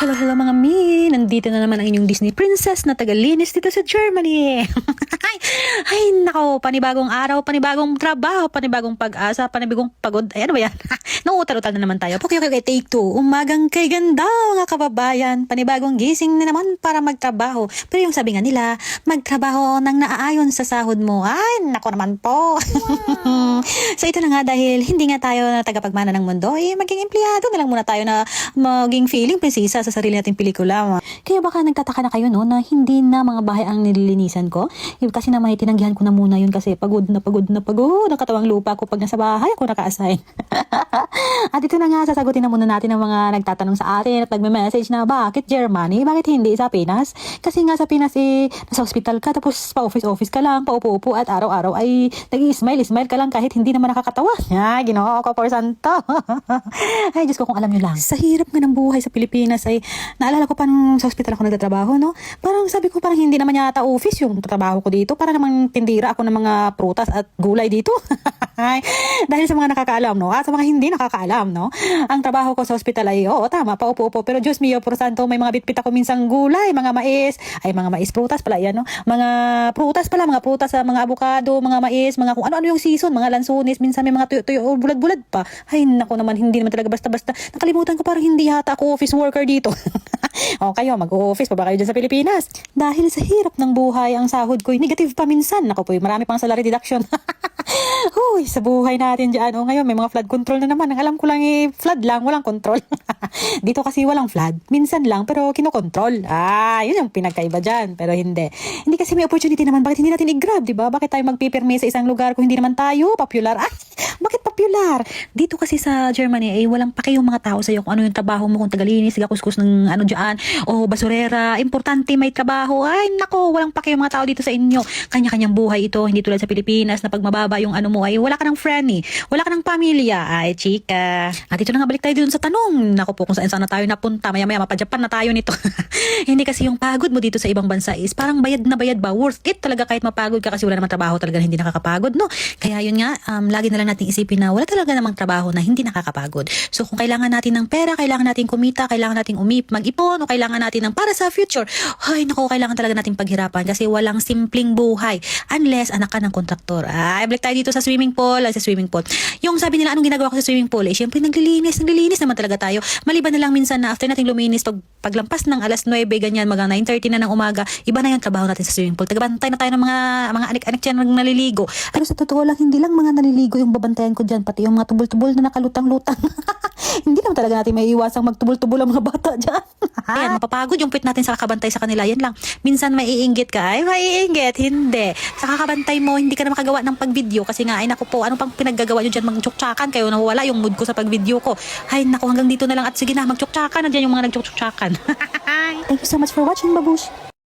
Hello, hello mga mi! Nandito na naman ang inyong Disney princess na tagalinis dito sa Germany. Ay, nako, panibagong araw, panibagong trabaho, panibagong pag-asa, panibagong pagod. Ay, ano ba yan? Nauutal-utal na naman tayo. Okay, take two. Umagang kay ganda, mga kababayan. Panibagong gising na naman para magtrabaho. Pero yung sabi nga nila, magtrabaho nang naaayon sa sahod mo. Ay, nako naman po. So ito na nga, dahil hindi nga tayo na tagapagmana ng mundo, maging empleyado na lang muna tayo na maging feeling prinsesa sa sarili nating pelikula. Kaya baka nagtataka na kayo no, na hindi na mga bahay ang nililinisan ko. Kasi naman tinanggihan ko na muna yun kasi pagod na pagod ang katawang lupa ko pag nasa bahay ako naka-assign. At ito na nga, sasagutin na muna natin ang mga nagtatanong sa atin at nagme-message na bakit Germany, bakit hindi sa Pinas? Kasi nga sa Pinas nasa hospital ka tapos pa-office ka lang, paupo-upo at araw-araw ay nag-i-smile ka lang kahit hindi naman nakakatawa. Ay, Ginoo ko por santo. Ay, Diyos ko kung alam nyo lang. Sa hirap nga ng buhay sa Pilipinas ay naalala ko pa nung sa hospital ako nagtatrabaho, no? Parang sabi ko parang hindi naman yata office yung trabaho ko dito. Para namang tindira ako ng mga prutas at gulay dito. Dahil sa mga nakakaalam, no? At sa mga hindi nakakaalam, no? Ang trabaho ko sa hospital ay, oo, tama, paupo-upo. Pero Diyos mio, por santo, may mga bitbit ako minsang gulay, mga mais, prutas pala, yan, no? Mga prutas, mga abukado, mga mais, mga kung ano-ano yung season, mga lansunis, minsan may mga tuyo-tuyo, bulad-bulad pa. Ay, nako naman, hindi naman talaga basta-basta. Nakalimutan ko parang hindi yata ako office worker dito. O kayo, mag-office pa ba kayo dyan sa Pilipinas? Dahil sa hirap ng buhay, ang sahod ko'y negative pa minsan. Nako po, marami pang salary deduction. Huy, sa buhay natin dyan. O ngayon, may mga flood control na naman. Ang alam ko lang flood lang, walang control. Dito kasi walang flood. Minsan lang, pero kinokontrol. Yun yung pinagkaiba dyan. Pero hindi. Hindi kasi may opportunity naman. Bakit hindi natin i-grab, diba? Bakit tayo magpipirme sa isang lugar kung hindi naman tayo popular? Bakit popular? Dito kasi sa Germany, walang pake yung mga tao sa'yo kung ano yung trabaho mo, kung tagalinis, kuskus ng ano dyan, o basurera. Importante may trabaho. Ay, nako, walang pake yung mga tao dito sa inyo. Kanya-kanyang buhay ito. Hindi tulad sa Pilipinas na pag mababa yung ano mo ay wala ka ng friend wala ka ng pamilya. Ay, chika. At ito na nga, balik tayo dun sa tanong. Nako po, kung saan na tayo napunta. Maya-maya, mapa-Japan na tayo nito. Hindi kasi yung pagod mo dito sa ibang bansa is parang bayad na bayad ba? Worth it talaga kahit mapagod ka kasi wala namang trabaho talaga hindi nakakapagod, no? Kaya yun nga, lagi na lang natin isipin na wala talaga namang trabaho na hindi nakakapagod. So kung kailangan natin ng pera, kailangan natin kumita, kailangan natin mag-ipon, o kailangan natin ng para sa future, ay naku, kailangan talaga natin paghirapan kasi walang simpleng buhay unless anak ka ng kontraktor. Ay, balik tayo dito sa swimming pool. Yung sabi nila, anong ginagawa ko sa swimming pool? Syempre naglilinis naman talaga tayo. Maliban na lang minsan na after nating luminis, paglampas ng alas 9, ganyan, magang 9:30 na ng umaga, iba na yung trabaho natin sa swimming pool. Tagabantay na tayo ng mga anik-anik dyan naliligo. Pero sa totoo lang, hindi lang mga naliligo yung babantayan ko dyan, pati yung mga tubol-tubol na nakalutang-lutang. Hindi naman talaga natin may iwasang magtubol-tubol ang mga bata dyan. Ayan, mapapagod yung puwit natin sa kakabantay sa kanila. Yan lang. Minsan maiinggit ka. Ay, maiinggit. Hindi. Sa kakabantay mo, hindi ka na makagawa ng pag-video. Kasi nga, ay naku po, ano pang pinaggagawa nyo dyan? Magtsuktsakan kayo. Nawala yung mood ko sa pag-video ko. Ay, naku, hanggang dito na lang. At sige na, magtsuktsakan na dyan yung mga nagtsuktsakan. Thank you so much for watching, babush.